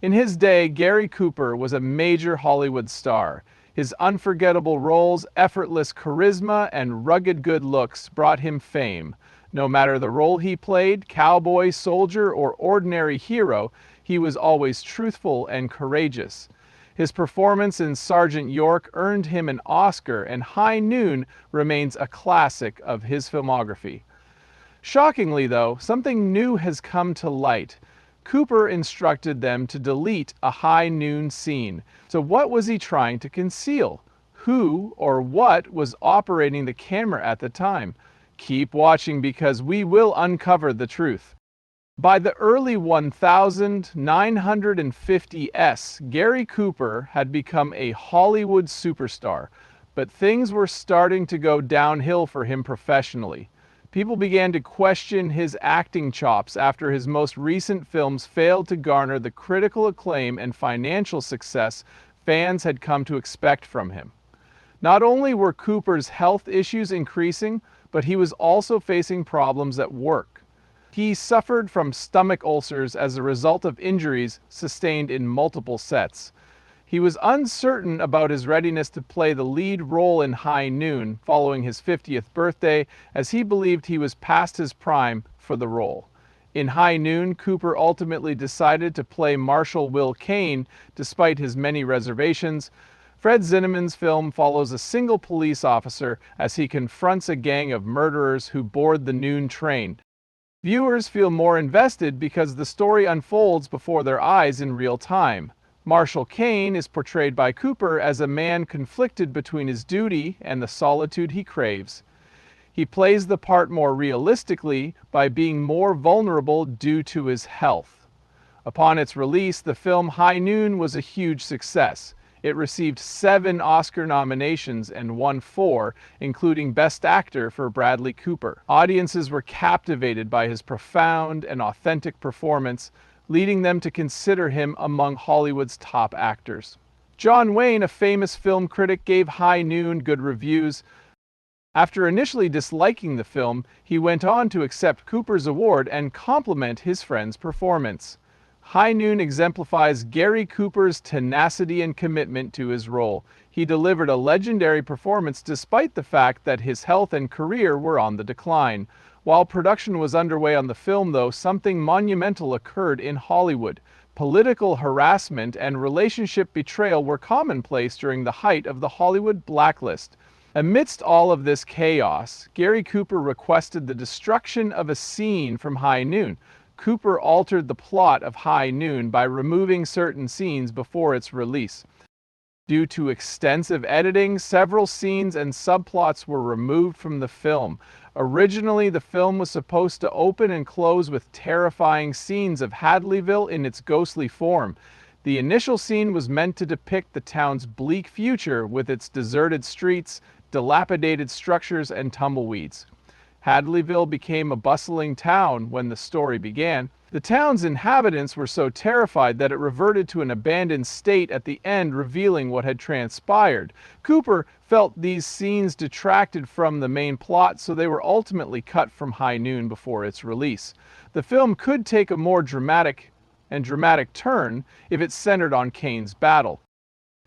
In his day, Gary Cooper was a major Hollywood star. His unforgettable roles, effortless charisma, and rugged good looks brought him fame. No matter the role he played, cowboy, soldier, or ordinary hero, he was always truthful and courageous. His performance in Sergeant York earned him an Oscar, and High Noon remains a classic of his filmography. Shockingly, though, something new has come to light. Cooper instructed them to delete a High Noon scene. So what was he trying to conceal? Who or what was operating the camera at the time? Keep watching because we will uncover the truth. By the early 1950s, Gary Cooper had become a Hollywood superstar, but things were starting to go downhill for him professionally. People began to question his acting chops after his most recent films failed to garner the critical acclaim and financial success fans had come to expect from him. Not only were Cooper's health issues increasing, but he was also facing problems at work. He suffered from stomach ulcers as a result of injuries sustained in multiple sets. He was uncertain about his readiness to play the lead role in High Noon following his 50th birthday, as he believed he was past his prime for the role. In High Noon, Cooper ultimately decided to play Marshal Will Kane despite his many reservations. Fred Zinnemann's film follows a single police officer as he confronts a gang of murderers who board the noon train. Viewers feel more invested because the story unfolds before their eyes in real time. Marshal Kane is portrayed by Cooper as a man conflicted between his duty and the solitude he craves. He plays the part more realistically by being more vulnerable due to his health. Upon its release, the film High Noon was a huge success. It received 7 Oscar nominations and won 4, including Best Actor for Bradley Cooper. Audiences were captivated by his profound and authentic performance, leading them to consider him among Hollywood's top actors. John Wayne, a famous film critic, gave High Noon good reviews. After initially disliking the film, he went on to accept Cooper's award and compliment his friend's performance. High Noon exemplifies Gary Cooper's tenacity and commitment to his role. He delivered a legendary performance despite the fact that his health and career were on the decline. While production was underway on the film, though, something monumental occurred in Hollywood. Political harassment and relationship betrayal were commonplace during the height of the Hollywood blacklist. Amidst all of this chaos, Gary Cooper requested the destruction of a scene from High Noon. Cooper altered the plot of High Noon by removing certain scenes before its release. Due to extensive editing, several scenes and subplots were removed from the film. Originally, the film was supposed to open and close with terrifying scenes of Hadleyville in its ghostly form. The initial scene was meant to depict the town's bleak future with its deserted streets, dilapidated structures, and tumbleweeds. Hadleyville became a bustling town when the story began. The town's inhabitants were so terrified that it reverted to an abandoned state at the end, revealing what had transpired. Cooper felt these scenes detracted from the main plot, so they were ultimately cut from High Noon before its release. The film could take a more dramatic turn if it centered on Kane's battle.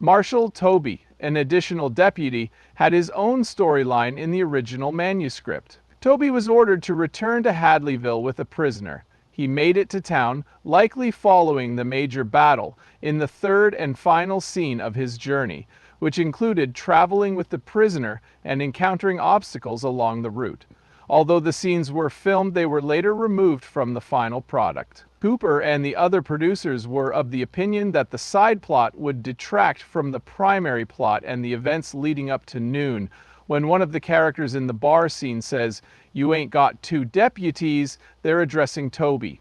Marshal Toby, an additional deputy, had his own storyline in the original manuscript. Toby was ordered to return to Hadleyville with a prisoner. He made it to town, likely following the major battle, in the third and final scene of his journey, which included traveling with the prisoner and encountering obstacles along the route. Although the scenes were filmed, they were later removed from the final product. Cooper and the other producers were of the opinion that the side plot would detract from the primary plot and the events leading up to Noon. When one of the characters in the bar scene says, "You ain't got 2 deputies," they're addressing Toby.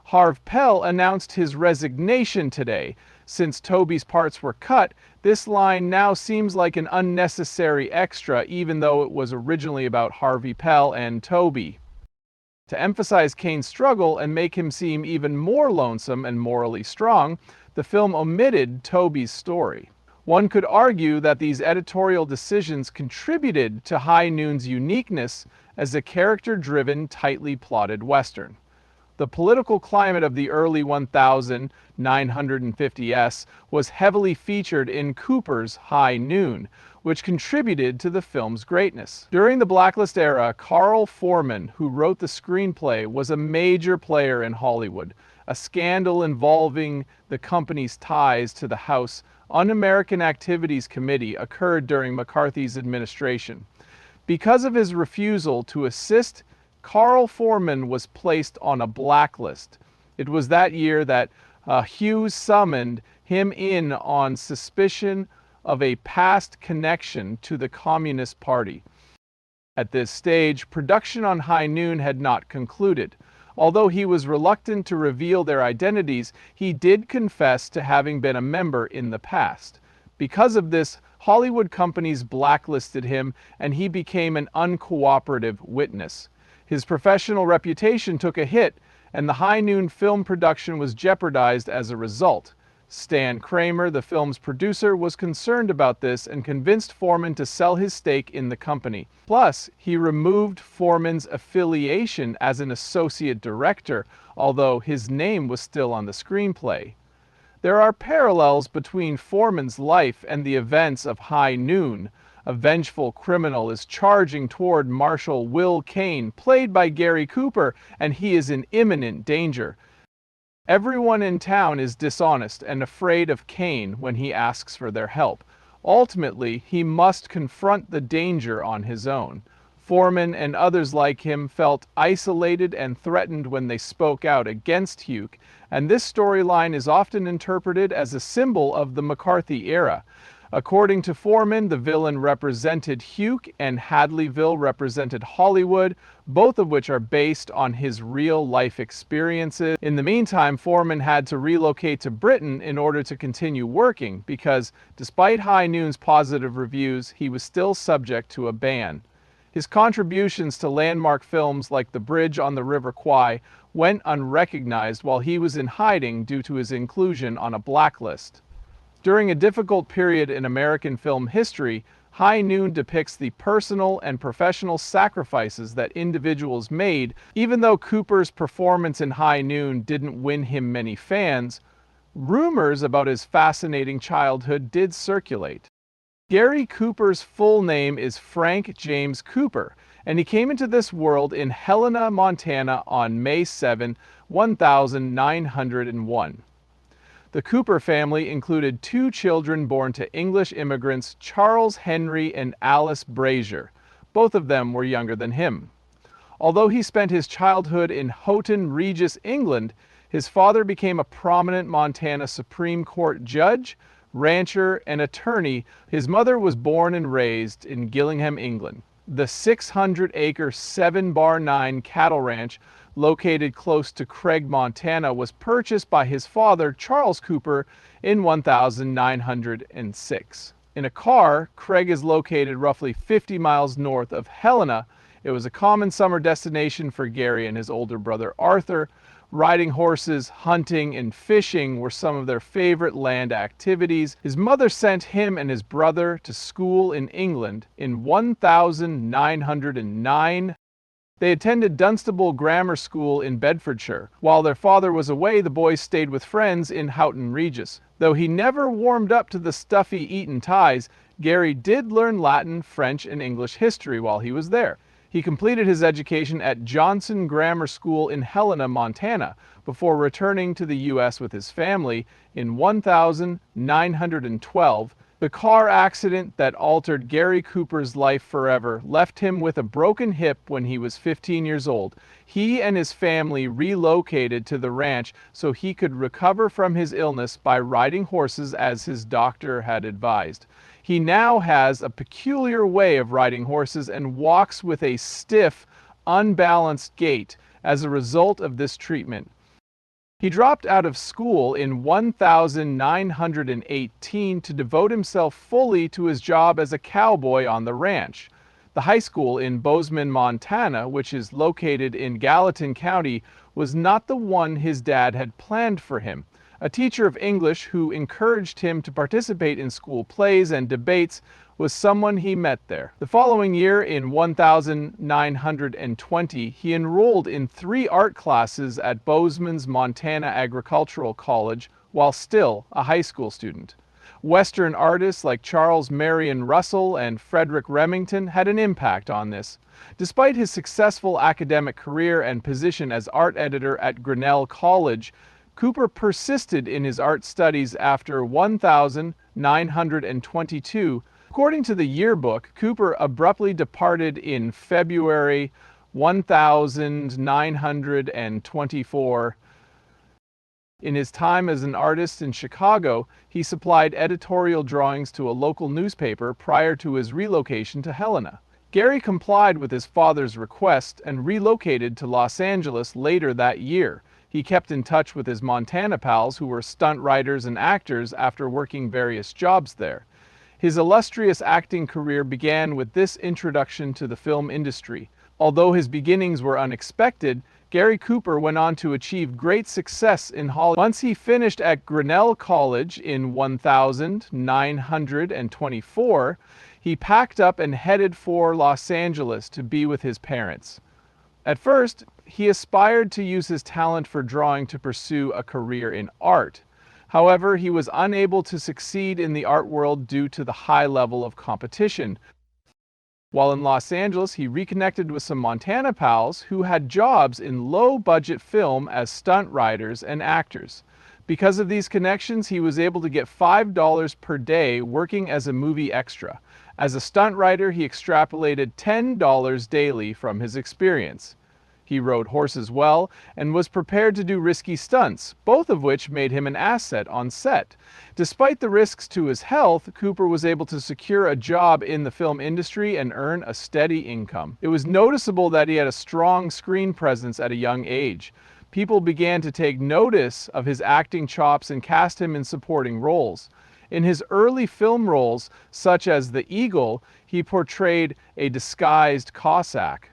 Harv Pell announced his resignation today. Since Toby's parts were cut, this line now seems like an unnecessary extra, even though it was originally about Harvey Pell and Toby. To emphasize Kane's struggle and make him seem even more lonesome and morally strong, the film omitted Toby's story. One could argue that these editorial decisions contributed to High Noon's uniqueness as a character-driven, tightly plotted Western. The political climate of the early 1950s was heavily featured in Cooper's High Noon, which contributed to the film's greatness. During the Blacklist era, Carl Foreman, who wrote the screenplay, was a major player in Hollywood. A scandal involving the company's ties to the House Un-American Activities Committee occurred during McCarthy's administration. Because of his refusal to assist, Carl Foreman was placed on a blacklist. It was that year that Hughes summoned him in on suspicion of a past connection to the Communist Party. At this stage, production on High Noon had not concluded. Although he was reluctant to reveal their identities, he did confess to having been a member in the past. Because of this, Hollywood companies blacklisted him, and he became an uncooperative witness. His professional reputation took a hit, and the High Noon film production was jeopardized as a result. Stan Kramer, the film's producer, was concerned about this and convinced Foreman to sell his stake in the company. Plus, he removed Foreman's affiliation as an associate director, although his name was still on the screenplay. There are parallels between Foreman's life and the events of High Noon. A vengeful criminal is charging toward Marshal Will Kane, played by Gary Cooper, and he is in imminent danger. Everyone in town is dishonest and afraid of Kane when he asks for their help. Ultimately, he must confront the danger on his own. Foreman and others like him felt isolated and threatened when they spoke out against Hughes, and this storyline is often interpreted as a symbol of the McCarthy era. According to Foreman, the villain represented Hughes and Hadleyville represented Hollywood, both of which are based on his real-life experiences. In the meantime, Foreman had to relocate to Britain in order to continue working because, despite High Noon's positive reviews, he was still subject to a ban. His contributions to landmark films like The Bridge on the River Kwai went unrecognized while he was in hiding due to his inclusion on a blacklist. During a difficult period in American film history, High Noon depicts the personal and professional sacrifices that individuals made. Even though Cooper's performance in High Noon didn't win him many fans, rumors about his fascinating childhood did circulate. Gary Cooper's full name is Frank James Cooper, and he came into this world in Helena, Montana on May 7, 1901. The Cooper family included two children born to English immigrants, Charles Henry and Alice Brazier. Both of them were younger than him. Although he spent his childhood in Houghton Regis, England, his father became a prominent Montana Supreme Court judge, rancher, and attorney. His mother was born and raised in Gillingham, England. The 600-acre 7-bar-9 cattle ranch located close to Craig, Montana, was purchased by his father, Charles Cooper, in 1906. In a car, Craig is located roughly 50 miles north of Helena. It was a common summer destination for Gary and his older brother, Arthur. Riding horses, hunting, and fishing were some of their favorite land activities. His mother sent him and his brother to school in England in 1909. They attended Dunstable Grammar School in Bedfordshire. While their father was away, the boys stayed with friends in Houghton Regis. Though he never warmed up to the stuffy Eton ties, Gary did learn Latin, French, and English history while he was there. He completed his education at Johnson Grammar School in Helena, Montana, before returning to the U.S. with his family in 1912. The car accident that altered Gary Cooper's life forever left him with a broken hip when he was 15 years old. He and his family relocated to the ranch so he could recover from his illness by riding horses as his doctor had advised. He now has a peculiar way of riding horses and walks with a stiff, unbalanced gait as a result of this treatment. He dropped out of school in 1918 to devote himself fully to his job as a cowboy on the ranch. The high school in Bozeman, Montana, which is located in Gallatin County, was not the one his dad had planned for him. A teacher of English who encouraged him to participate in school plays and debates was someone he met there. The following year, in 1920, he enrolled in 3 art classes at Bozeman's Montana Agricultural College while still a high school student. Western artists like Charles Marion Russell and Frederick Remington had an impact on this. Despite his successful academic career and position as art editor at Grinnell College, Cooper persisted in his art studies after 1922. According to the yearbook, Cooper abruptly departed in February 1924. In his time as an artist in Chicago, he supplied editorial drawings to a local newspaper prior to his relocation to Helena. Gary complied with his father's request and relocated to Los Angeles later that year. He kept in touch with his Montana pals who were stunt writers and actors after working various jobs there. His illustrious acting career began with this introduction to the film industry. Although his beginnings were unexpected, Gary Cooper went on to achieve great success in Hollywood. Once he finished at Grinnell College in 1924, he packed up and headed for Los Angeles to be with his parents. At first, he aspired to use his talent for drawing to pursue a career in art. However, he was unable to succeed in the art world due to the high level of competition. While in Los Angeles, he reconnected with some Montana pals who had jobs in low-budget film as stunt writers and actors. Because of these connections, he was able to get $5 per day working as a movie extra. As a stunt writer, he extrapolated $10 daily from his experience. He rode horses well and was prepared to do risky stunts, both of which made him an asset on set. Despite the risks to his health, Cooper was able to secure a job in the film industry and earn a steady income. It was noticeable that he had a strong screen presence at a young age. People began to take notice of his acting chops and cast him in supporting roles. In his early film roles, such as The Eagle, he portrayed a disguised Cossack.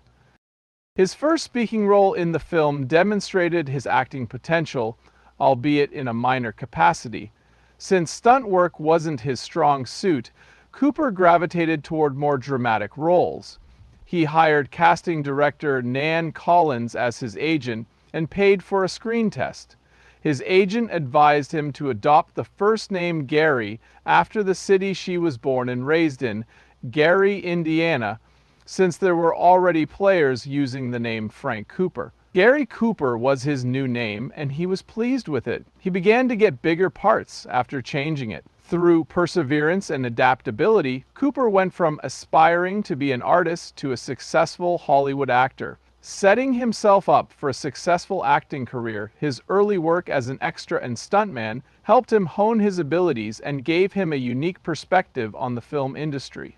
His first speaking role in the film demonstrated his acting potential, albeit in a minor capacity. Since stunt work wasn't his strong suit, Cooper gravitated toward more dramatic roles. He hired casting director Nan Collins as his agent and paid for a screen test. His agent advised him to adopt the first name Gary after the city she was born and raised in, Gary, Indiana, since there were already players using the name Frank Cooper. Gary Cooper was his new name, and he was pleased with it. He began to get bigger parts after changing it. Through perseverance and adaptability, Cooper went from aspiring to be an artist to a successful Hollywood actor. Setting himself up for a successful acting career, his early work as an extra and stuntman helped him hone his abilities and gave him a unique perspective on the film industry.